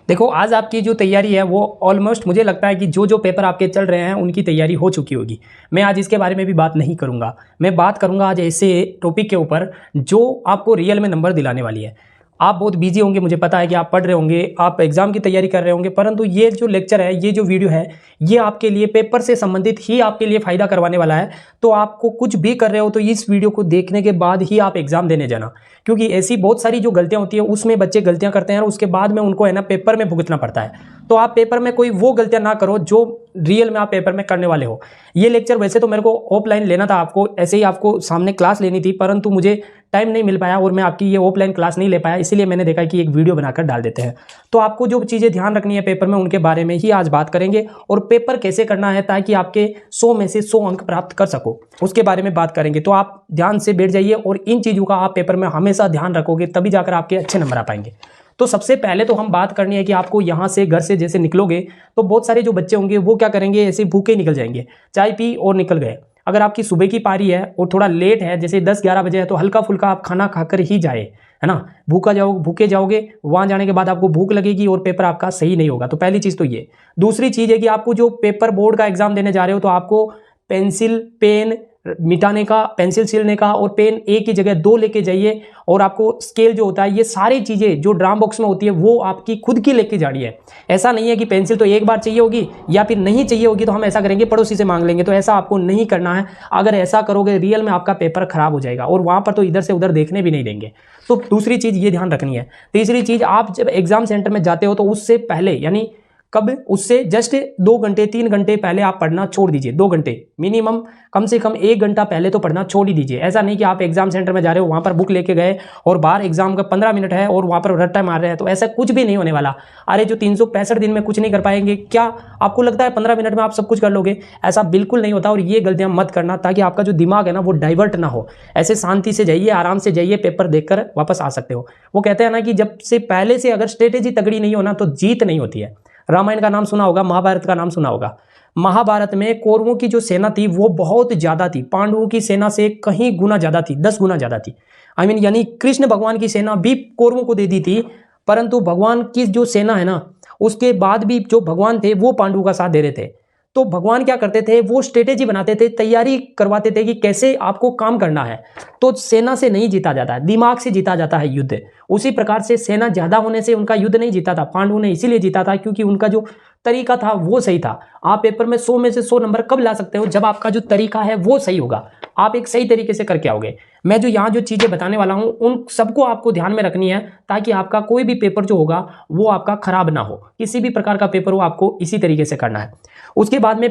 देखो, आज आपकी जो तैयारी है वो ऑलमोस्ट मुझे लगता है कि जो जो पेपर आपके चल रहे हैं उनकी तैयारी हो चुकी होगी। मैं आज इसके बारे में भी बात नहीं करूँगा। मैं बात करूँगा आज ऐसे टॉपिक के ऊपर जो आपको रियल में नंबर दिलाने वाली है। आप बहुत बिजी होंगे, मुझे पता है कि आप पढ़ रहे होंगे, आप एग्जाम की तैयारी कर रहे होंगे, परंतु ये जो लेक्चर है, ये जो वीडियो है, ये आपके लिए पेपर से संबंधित ही आपके लिए फ़ायदा करवाने वाला है। तो आपको कुछ भी कर रहे हो तो इस वीडियो को देखने के बाद ही आप एग्जाम देने जाना, क्योंकि ऐसी बहुत सारी जो गलतियां होती है उसमें बच्चे गलतियां करते हैं और उसके बाद में उनको है ना पेपर में भुगतना पड़ता है। तो आप पेपर में कोई वो गलतियां ना करो जो रियल में आप पेपर में करने वाले हो। ये लेक्चर वैसे तो मेरे को ऑफलाइन लेना था, आपको ऐसे ही आपको सामने क्लास लेनी थी, परंतु मुझे टाइम नहीं मिल पाया और मैं आपकी ये ऑफलाइन क्लास नहीं ले पाया, इसीलिए मैंने देखा कि एक वीडियो बनाकर डाल देते हैं। तो आपको जो चीज़ें ध्यान रखनी है पेपर में उनके बारे में ही आज बात करेंगे, और पेपर कैसे करना है ताकि आपके 100 में से 100 अंक प्राप्त कर सको उसके बारे में बात करेंगे। तो आप ध्यान से बैठ जाइए और इन चीज़ों का आप पेपर में हमेशा ध्यान रखोगे, तभी जाकर आपके अच्छे नंबर आ पाएंगे। तो सबसे पहले तो हम बात करनी है कि आपको यहाँ से घर से जैसे निकलोगे तो बहुत सारे जो बच्चे होंगे वो क्या करेंगे, ऐसे भूखे निकल जाएंगे, चाय पी और निकल गए। अगर आपकी सुबह की पारी है और थोड़ा लेट है, जैसे 10-11 बजे है, तो हल्का फुल्का आप खाना खाकर ही जाए, है ना। भूखे जाओगे, वहाँ जाने के बाद आपको भूख लगेगी और पेपर आपका सही नहीं होगा। तो पहली चीज़ तो ये। दूसरी चीज़ है कि आपको जो पेपर बोर्ड का एग्जाम देने जा रहे हो तो आपको पेंसिल पेन मिटाने का, पेंसिल छीलने का और पेन एक ही जगह 2 लेके जाइए, और आपको स्केल जो होता है, ये सारी चीज़ें जो ड्राम बॉक्स में होती है वो आपकी खुद की लेके जानी है। ऐसा नहीं है कि पेंसिल तो एक बार चाहिए होगी या फिर नहीं चाहिए होगी तो हम ऐसा करेंगे पड़ोसी से मांग लेंगे, तो ऐसा आपको नहीं करना है। अगर ऐसा करोगे रियल में आपका पेपर खराब हो जाएगा और वहाँ पर तो इधर से उधर देखने भी नहीं देंगे। तो दूसरी चीज़ ये ध्यान रखनी है। तीसरी चीज़, आप जब एग्जाम सेंटर में जाते हो तो उससे पहले, यानी कब, उससे जस्ट 2 घंटे 3 घंटे पहले आप पढ़ना छोड़ दीजिए। 2 घंटे मिनिमम, कम से कम 1 घंटा पहले तो पढ़ना छोड़ ही दीजिए। ऐसा नहीं कि आप एग्जाम सेंटर में जा रहे हो, वहाँ पर बुक लेके गए और बाहर एग्जाम का 15 मिनट है और वहाँ पर रट्टा मार रहे हैं, तो ऐसा कुछ भी नहीं होने वाला। अरे जो 365 दिन में कुछ नहीं कर पाएंगे, क्या आपको लगता है 15 मिनट में आप सब कुछ कर लोगे? ऐसा बिल्कुल नहीं होता, और ये गलतियाँ मत करना ताकि आपका जो दिमाग है ना वो डाइवर्ट ना हो। ऐसे शांति से जाइए, आराम से जाइए, पेपर देखकर वापस आ सकते हो। वो कहते हैं ना कि जब से पहले से अगर स्ट्रेटेजी तगड़ी नहीं हो ना तो जीत नहीं होती है। रामायण का नाम सुना होगा, महाभारत का नाम सुना होगा। महाभारत में कौरवों की जो सेना थी वो बहुत ज्यादा थी, पांडवों की सेना से कहीं गुना ज्यादा थी, 10 गुना ज्यादा थी। यानी कृष्ण भगवान की सेना भी कौरवों को दे दी थी, परंतु भगवान की जो सेना है ना, उसके बाद भी जो भगवान थे वो पांडवों का साथ दे रहे थे। तो भगवान क्या करते थे, वो स्ट्रेटेजी बनाते थे, तैयारी करवाते थे कि कैसे आपको काम करना है। तो सेना से नहीं जीता जाता है, दिमाग से जीता जाता है युद्ध। उसी प्रकार से सेना ज्यादा होने से उनका युद्ध नहीं जीता था, पांडवों ने इसीलिए जीता था क्योंकि उनका जो तरीका था वो सही था। आप पेपर में 100 में से 100 नंबर कब ला सकते हो, जब आपका जो तरीका है वो सही होगा, आप एक सही तरीके से करके आओगे। मैं जो यहाँ जो चीजें बताने वाला हूँ उन सबको आपको ध्यान में रखनी है ताकि आपका कोई भी पेपर जो होगा वो आपका खराब ना हो। किसी भी प्रकार का पेपर हो आपको इसी तरीके से करना है। उसके बाद में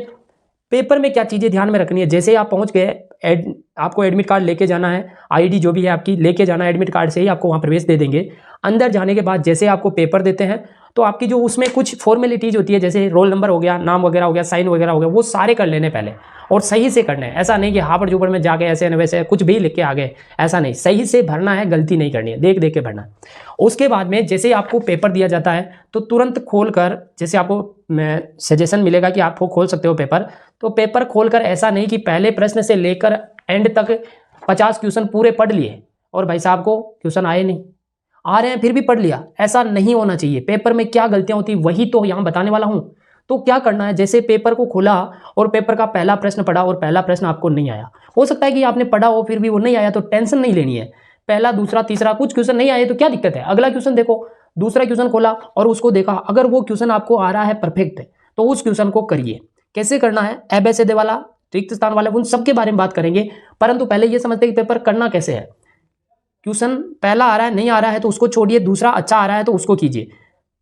पेपर में क्या चीजें ध्यान में रखनी है, जैसे आप पहुंच गए, आपको एडमिट कार्ड लेके जाना है, आईडी जो भी है आपकी लेके जाना है, एडमिट कार्ड से ही आपको वहां प्रवेश दे देंगे। अंदर जाने के बाद जैसे आपको पेपर देते हैं तो आपकी जो उसमें कुछ फॉर्मेलिटीज होती है, जैसे रोल नंबर हो गया, नाम वगैरह हो गया, साइन वगैरह हो गया, वो सारे कर लेने पहले, और सही से करना है। ऐसा नहीं कि हापड़ झुपड़ में जाके ऐसे न वैसे कुछ भी लिख के आ गए, ऐसा नहीं, सही से भरना है, गलती नहीं करनी है, देख देख के भरना। उसके बाद में जैसे आपको पेपर दिया जाता है तो तुरंत खोलकर, जैसे आपको सजेशन मिलेगा कि आप खोल सकते हो पेपर, तो पेपर खोलकर ऐसा नहीं कि पहले प्रश्न से लेकर एंड तक 50 क्वेश्चन पूरे पढ़ लिए और भाई साहब को क्वेश्चन आए नहीं, आ रहे हैं फिर भी पढ़ लिया। ऐसा नहीं होना चाहिए। पेपर में क्या गलतियां होती वही तो यहाँ बताने वाला हूँ। तो क्या करना है, जैसे पेपर को खोला और पेपर का पहला प्रश्न पढ़ा और पहला प्रश्न आपको नहीं आया, हो सकता है कि आपने पढ़ा हो फिर भी वो नहीं आया, तो टेंशन नहीं लेनी है। पहला दूसरा तीसरा कुछ क्वेश्चन नहीं आए तो क्या दिक्कत है, अगला क्वेश्चन देखो। दूसरा क्वेश्चन खोला और उसको देखा, अगर वो क्वेश्चन आपको आ रहा है परफेक्ट तो उस क्वेश्चन को करिए। कैसे करना है, एबीसीडी वाला, रिक्त स्थान वाला, उन सबके बारे में बात करेंगे, परंतु पहले ये समझते हैं कि पेपर करना कैसे है। क्वेश्चन पहला आ रहा है, नहीं आ रहा है तो उसको छोड़िए, दूसरा अच्छा आ रहा है तो उसको कीजिए,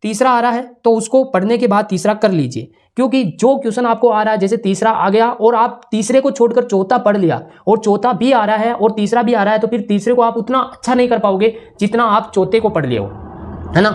तीसरा आ रहा है तो उसको पढ़ने के बाद तीसरा कर लीजिए। क्योंकि जो क्वेश्चन आपको आ रहा है, जैसे तीसरा आ गया और आप तीसरे को छोड़कर चौथा पढ़ लिया और चौथा भी आ रहा है और तीसरा भी आ रहा है, तो फिर तीसरे को आप उतना अच्छा नहीं कर पाओगे जितना आप चौथे को पढ़ लिए हो, है ना।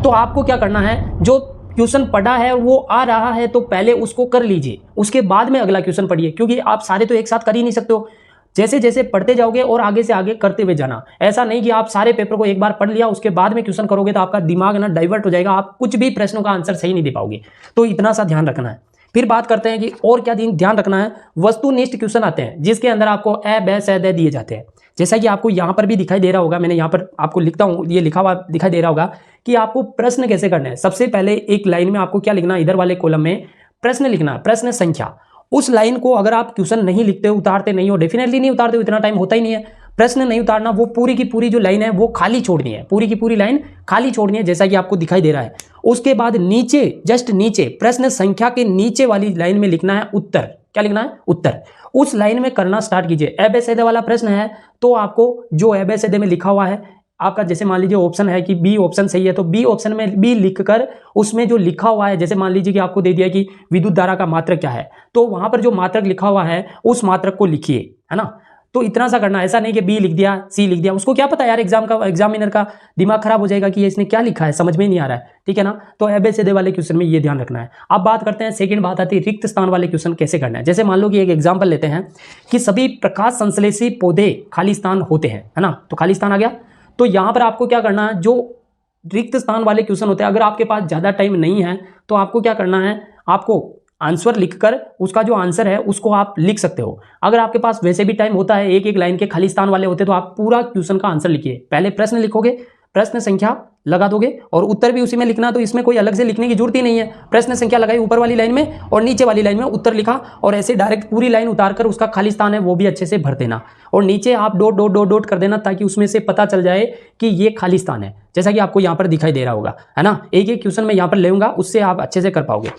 तो आपको क्या करना है, जो क्वेश्चन पढ़ा है वो आ रहा है तो पहले उसको कर लीजिए, उसके बाद में अगला क्वेश्चन पढ़िए, क्योंकि आप सारे तो एक साथ कर ही नहीं सकते हो। जैसे जैसे पढ़ते जाओगे और आगे से आगे करते हुए जाना। ऐसा नहीं कि आप सारे पेपर को एक बार पढ़ लिया उसके बाद में क्वेश्चन करोगे तो आपका दिमाग ना डाइवर्ट हो जाएगा, आप कुछ भी प्रश्नों का आंसर सही नहीं दे पाओगे। तो इतना सा ध्यान रखना है। फिर बात करते हैं कि और क्या ध्यान रखना है। वस्तुनिष्ठ क्वेश्चन आते हैं जिसके अंदर आपको अ ब स द दिए जाते हैं, जैसा कि आपको यहाँ पर भी दिखाई दे रहा होगा, मैंने यहाँ पर आपको लिखता हूँ, ये लिखा हुआ दिखाई दे रहा होगा कि आपको प्रश्न कैसे करना है। सबसे पहले एक लाइन में आपको क्या लिखना है, इधर वाले कॉलम में प्रश्न लिखना है, प्रश्न संख्या। उस लाइन को अगर आप क्वेश्चन नहीं लिखते हो, उतारते नहीं हो, डेफिनेटली नहीं उतारते हो, इतना टाइम होता ही नहीं है, प्रश्न नहीं उतारना, वो पूरी की पूरी जो लाइन है वो खाली छोड़नी है, पूरी की पूरी लाइन खाली छोड़नी है, जैसा कि आपको दिखाई दे रहा है। उसके बाद नीचे, जस्ट नीचे प्रश्न संख्या के नीचे वाली लाइन में लिखना है उत्तर। क्या लिखना है? उत्तर। उस लाइन में करना स्टार्ट कीजिए। एबेसेदे वाला प्रश्न है तो आपको जो एबेसेदे में लिखा हुआ है आपका, जैसे मान लीजिए ऑप्शन है कि बी ऑप्शन सही है, तो बी ऑप्शन में बी लिखकर उसमें जो लिखा हुआ है, जैसे मान लीजिए कि आपको दे दिया कि विद्युत धारा का मात्रक क्या है, तो वहां पर जो मात्रक लिखा हुआ है उस मात्रक को लिखिए, है ना। तो इतना सा करना, ऐसा नहीं कि बी लिख दिया, सी लिख दिया, उसको क्या पता यार, एग्जामिनर का दिमाग खराब हो जाएगा कि ये इसने क्या लिखा है, समझ में ही नहीं आ रहा है, ठीक है ना। तो एबेसेदे वाले क्वेश्चन में ये ध्यान रखना है। अब बात करते हैं, सेकंड बात आती है रिक्त स्थान वाले क्वेश्चन कैसे करना है। जैसे मान लो कि एक एग्जाम्पल लेते हैं कि सभी प्रकाश संश्लेषी पौधे खाली स्थान होते हैं, है ना, तो खाली स्थान आ गया। तो यहां पर आपको क्या करना है, जो रिक्त स्थान वाले क्वेश्चन होते हैं, अगर आपके पास ज्यादा टाइम नहीं है तो आपको क्या करना है, आपको आंसर लिखकर उसका जो आंसर है उसको आप लिख सकते हो। अगर आपके पास वैसे भी टाइम होता है, एक एक लाइन के खाली स्थान वाले होते हैं, तो आप पूरा क्वेश्चन का आंसर लिखिए। पहले प्रश्न लिखोगे, प्रश्न संख्या लगा दोगे और उत्तर भी उसी में लिखना, तो इसमें कोई अलग से लिखने की जरूरत ही नहीं है। प्रश्न संख्या लगाई ऊपर वाली लाइन में और नीचे वाली लाइन में उत्तर लिखा, और ऐसे डायरेक्ट पूरी लाइन उतारकर उसका खाली स्थान है वो भी अच्छे से भर देना, और नीचे आप डॉट डॉट डॉट डॉट कर देना, ताकि उसमें से पता चल जाए कि ये खाली स्थान है, जैसा कि आपको यहाँ पर दिखाई दे रहा होगा, है ना। एक एक क्वेश्चन मैं यहाँ पर लेऊंगा, उससे आप अच्छे से कर पाओगे।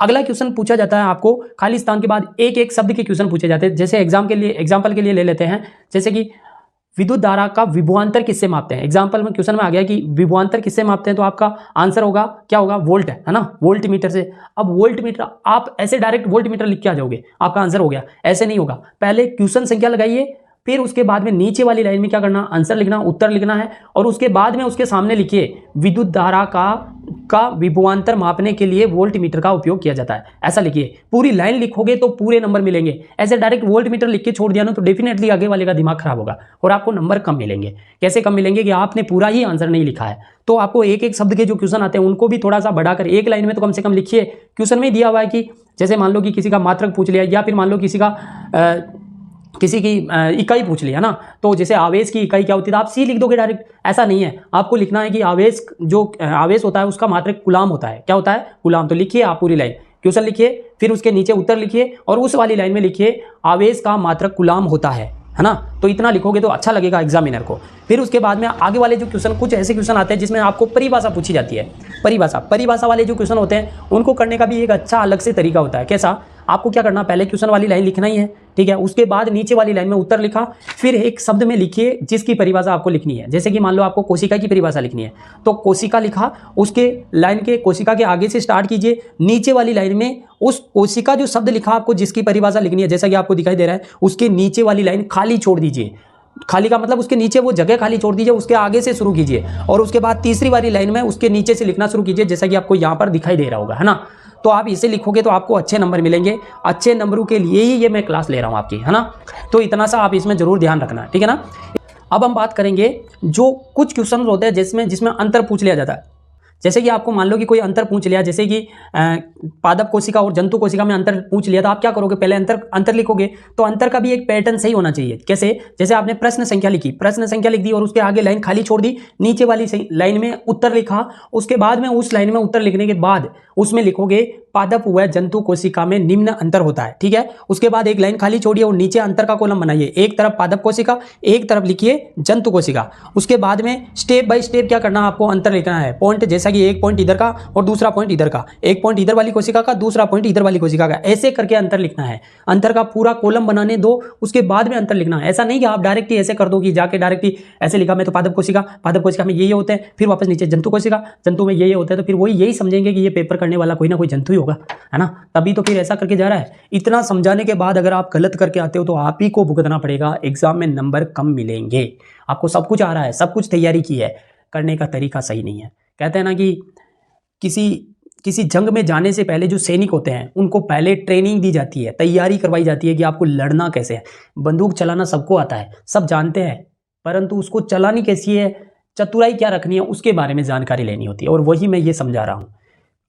अगला क्वेश्चन पूछा जाता है आपको, खाली स्थान के बाद एक एक शब्द के क्वेश्चन पूछे जाते हैं। जैसे एग्जाम्पल के लिए ले लेते हैं, जैसे कि विद्युत धारा का विभवांतर किससे मापते हैं। एग्जाम्पल में क्वेश्चन में आ गया कि विभवांतर किससे मापते हैं, तो आपका आंसर होगा क्या होगा, वोल्ट, है ना, वोल्ट मीटर से। अब वोल्ट मीटर आप ऐसे डायरेक्ट वोल्ट मीटर लिख के आ जाओगे, आपका आंसर हो गया, ऐसे नहीं होगा। पहले क्वेश्चन संख्या लगाइए, फिर उसके बाद में नीचे वाली लाइन में क्या करना, आंसर लिखना, उत्तर लिखना है, और उसके बाद में उसके सामने लिखिए विद्युत धारा का विभवांतर मापने के लिए वोल्ट मीटर का उपयोग किया जाता है, ऐसा लिखिए। पूरी लाइन लिखोगे तो पूरे नंबर मिलेंगे। ऐसे डायरेक्ट वोल्ट मीटर लिख के छोड़ दिया ना तो डेफिनेटली आगे वाले का दिमाग खराब होगा और आपको नंबर कम मिलेंगे। कैसे कम मिलेंगे कि आपने पूरा ही आंसर नहीं लिखा है। तो आपको एक एक शब्द के जो क्वेश्चन आते हैं उनको भी थोड़ा सा बढ़ाकर एक लाइन में तो कम से कम लिखिए। क्वेश्चन में दिया हुआ है कि जैसे मान लो कि किसी का मात्रक पूछ लिया, या फिर मान लो किसी की इकाई पूछ लिया ना, तो जैसे आवेश की इकाई क्या होती है, तो आप सी लिख दोगे डायरेक्ट। ऐसा नहीं है, आपको लिखना है कि आवेश होता है उसका मात्रक कूलाम होता है। क्या होता है? कूलाम। तो लिखिए आप पूरी लाइन, क्वेश्चन लिखिए, फिर उसके नीचे उत्तर लिखिए, और उस वाली लाइन में लिखिए आवेश का मात्रक कूलाम होता है ना। तो इतना लिखोगे तो अच्छा लगेगा एग्जामिनर को। फिर उसके बाद में आगे वाले जो क्वेश्चन, कुछ ऐसे क्वेश्चन आते हैं जिसमें आपको परिभाषा पूछी जाती है। परिभाषा वाले जो क्वेश्चन होते हैं उनको करने का भी एक अच्छा अलग से तरीका होता है। कैसा? आपको क्या करना, पहले क्वेश्चन वाली लाइन लिखना ही है, ठीक है। उसके बाद नीचे वाली लाइन में उत्तर लिखा, फिर एक शब्द में लिखिए जिसकी परिभाषा आपको लिखनी है। जैसे कि मान लो आपको कोशिका की परिभाषा लिखनी है, तो कोशिका लिखा, उसके लाइन के कोशिका के आगे से स्टार्ट कीजिए, नीचे वाली लाइन में उस कोशिका जो शब्द लिखा आपको जिसकी परिभाषा लिखनी है, जैसा कि आपको दिखाई दे रहा है, उसके नीचे वाली लाइन खाली छोड़ दीजिए। खाली का मतलब उसके नीचे वो जगह खाली छोड़ दीजिए, उसके आगे से शुरू कीजिए, और उसके बाद तीसरी वाली लाइन में उसके नीचे से लिखना शुरू कीजिए, जैसा कि आपको यहाँ पर दिखाई दे रहा होगा, है ना। तो आप इसे लिखोगे तो आपको अच्छे नंबर मिलेंगे। अच्छे नंबरों के लिए ही ये मैं क्लास ले रहा हूँ आपकी, है ना। तो इतना सा आप इसमें जरूर ध्यान रखना, ठीक है ना। अब हम बात करेंगे जो कुछ क्वेश्चन होते हैं जिसमें अंतर पूछ लिया जाता है। जैसे कि आपको मान लो कि कोई अंतर पूछ लिया, जैसे कि पादप कोशिका और जंतु कोशिका में अंतर पूछ लिया, तो आप क्या करोगे, पहले अंतर लिखोगे। तो अंतर का भी एक पैटर्न सही होना चाहिए। कैसे? जैसे आपने प्रश्न संख्या लिखी, प्रश्न संख्या लिख दी और उसके आगे लाइन खाली छोड़ दी, नीचे वाली लाइन में उत्तर लिखा, उसके बाद में उस लाइन में उत्तर लिखने के बाद उसमें लिखोगे पादप व जंतु कोशिका में निम्न अंतर होता है, ठीक है। उसके बाद एक लाइन खाली छोड़िए और नीचे अंतर का कॉलम बनाइए, एक तरफ पादप कोशिका, एक तरफ लिखिए जंतु कोशिका। उसके बाद में स्टेप बाय स्टेप क्या करना, आपको अंतर लिखना है, पॉइंट, जैसा कि एक पॉइंट इधर का और दूसरा पॉइंट इधर का, एक पॉइंट इधर वाली कोशिका का, दूसरा पॉइंट इधर वाली कोशिका का, ऐसे करके अंतर लिखना है। अंतर का पूरा कॉलम बनाने दो, उसके बाद में अंतर लिखना है। ऐसा नहीं कि आप डायरेक्ट ही ऐसे कर दो कि जाके डायरेक्ट ही ऐसे लिखा मैं तो पादप कोशिका में ये होते हैं, फिर वापस नीचे जंतु कोशिका, जंतु में ये होता है, तो फिर वही यही समझेंगे कि ये पेपर करने वाला कोई ना कोई जंतु ही होगा, है ना। तभी तो फिर ऐसा करके जा रहा है। इतना समझाने के बाद अगर आप गलत करके आते हो तो आप ही को भुगतना पड़ेगा, एग्जाम में नंबर कम मिलेंगे। आपको सब कुछ आ रहा है, सब कुछ तैयारी की है, करने का तरीका सही नहीं है। कहते हैं ना कि किसी जंग में जाने से पहले जो सैनिक होते हैं उनको पहले ट्रेनिंग दी जाती है, तैयारी करवाई जाती है कि आपको लड़ना कैसे है। बंदूक चलाना सबको आता है, सब जानते हैं, परंतु उसको चलानी कैसी है, चतुराई क्या रखनी है, उसके बारे में जानकारी लेनी होती है, और वही मैं ये समझा रहा हूँ।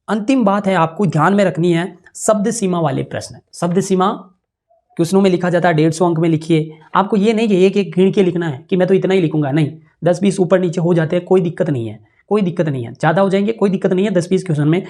अंतिम बात है आपको ध्यान में रखनी है, शब्द सीमा वाले प्रश्न। शब्द सीमा क्वेश्चनों में लिखा जाता है 150 अंक में लिखिए। आपको ये नहीं कि एक एक गिण के लिखना है कि मैं तो इतना ही लिखूंगा, नहीं, 10-20 ऊपर नीचे हो जाते हैं, कोई दिक्कत नहीं है। कोई दिक्कत नहीं है, ज़्यादा हो जाएंगे कोई दिक्कत नहीं है। 10-20 क्वेश्चन में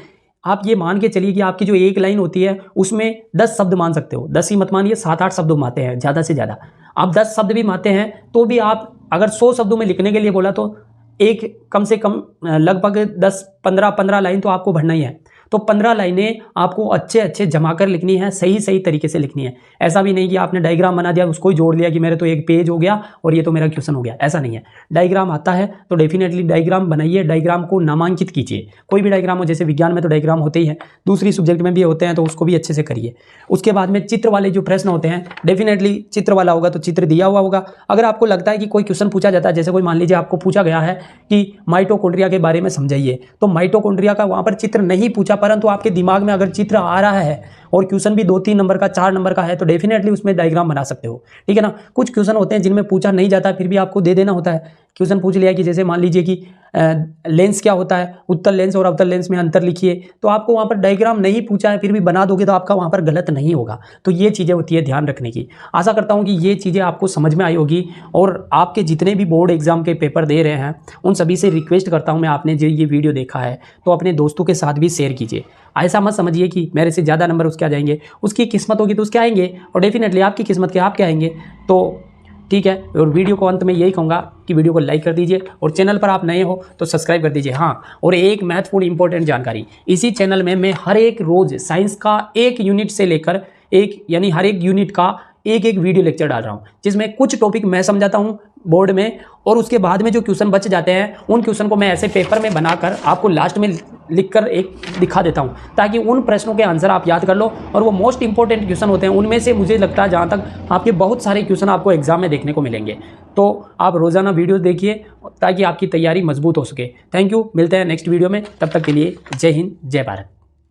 आप ये मान के चलिए कि आपकी जो एक लाइन होती है उसमें 10 शब्द मान सकते हो, 10 ही मत मानिए, 7-8 शब्द मानते हैं ज़्यादा से ज़्यादा। आप 10 शब्द भी मानते हैं तो भी आप अगर 100 शब्दों में लिखने के लिए बोला तो एक कम से कम लगभग 10-15 लाइन तो आपको भरना ही है। तो 15 लाइनें आपको अच्छे जमा कर लिखनी है, सही तरीके से लिखनी है। ऐसा भी नहीं कि आपने डायग्राम बना दिया उसको ही जोड़ लिया कि मेरे तो एक पेज हो गया और ये तो मेरा क्वेश्चन हो गया, ऐसा नहीं है। डायग्राम आता है तो डेफिनेटली डायग्राम बनाइए, डायग्राम को नामांकित कीजिए। कोई भी डायग्राम हो, जैसे विज्ञान में तो डायग्राम होते ही हैं, दूसरी सब्जेक्ट में भी होते हैं तो उसको भी अच्छे से करिए। उसके बाद में चित्र वाले जो प्रश्न होते हैं, डेफिनेटली चित्र वाला होगा तो चित्र दिया हुआ होगा। अगर आपको लगता है कि कोई क्वेश्चन पूछा जाता है, जैसे कोई मान लीजिए आपको पूछा गया है कि माइटोकॉन्ड्रिया के बारे में समझाइए, तो माइटोकॉन्ड्रिया का वहाँ पर चित्र नहीं पूछा, परंतु आपके दिमाग में अगर चित्र आ रहा है और क्वेश्चन भी 2-3 नंबर का 4 नंबर का है तो डेफिनेटली उसमें डायग्राम बना सकते हो, ठीक है ना। कुछ क्वेश्चन होते हैं जिनमें पूछा नहीं जाता फिर भी आपको दे देना होता है। क्वेश्चन पूछ लिया कि जैसे मान लीजिए कि लेंस क्या होता है, उत्तल लेंस और अवतल लेंस में अंतर लिखिए, तो आपको वहाँ पर डायग्राम नहीं पूछा है फिर भी बना दोगे तो आपका वहाँ पर गलत नहीं होगा। तो ये चीज़ें होती है ध्यान रखने की। आशा करता हूँ कि ये चीज़ें आपको समझ में आई होगी और आपके जितने भी बोर्ड एग्जाम के पेपर दे रहे हैं उन सभी से रिक्वेस्ट करता हूँ मैं, आपने जो ये वीडियो देखा है तो अपने दोस्तों के साथ भी शेयर कीजिए। ऐसा मत समझिए कि मेरे से ज़्यादा नंबर उसके आ जाएंगे, उसकी किस्मत होगी तो उसके आएंगे और डेफिनेटली आपकी किस्मत के आपके आएंगे। तो ठीक है, और वीडियो को अंत में यही कहूँगा कि वीडियो को लाइक कर दीजिए और चैनल पर आप नए हो तो सब्सक्राइब कर दीजिए। हाँ, और एक महत्वपूर्ण इंपॉर्टेंट जानकारी, इसी चैनल में मैं हर एक रोज़ साइंस का एक यूनिट से लेकर यानी हर एक यूनिट का एक वीडियो लेक्चर डाल रहा हूँ, जिसमें कुछ टॉपिक मैं समझाता हूँ बोर्ड में और उसके बाद में जो क्वेश्चन बच जाते हैं उन क्वेश्चन को मैं ऐसे पेपर में बनाकर आपको लास्ट में लिखकर एक दिखा देता हूँ, ताकि उन प्रश्नों के आंसर आप याद कर लो। और वो मोस्ट इंपॉर्टेंट क्वेश्चन होते हैं, उनमें से मुझे लगता है जहाँ तक आपके बहुत सारे क्वेश्चन आपको एग्जाम में देखने को मिलेंगे। तो आप रोज़ाना वीडियो देखिए ताकि आपकी तैयारी मजबूत हो सके। थैंक यू, मिलते हैं नेक्स्ट वीडियो में, तब तक के लिए जय हिंद जय भारत।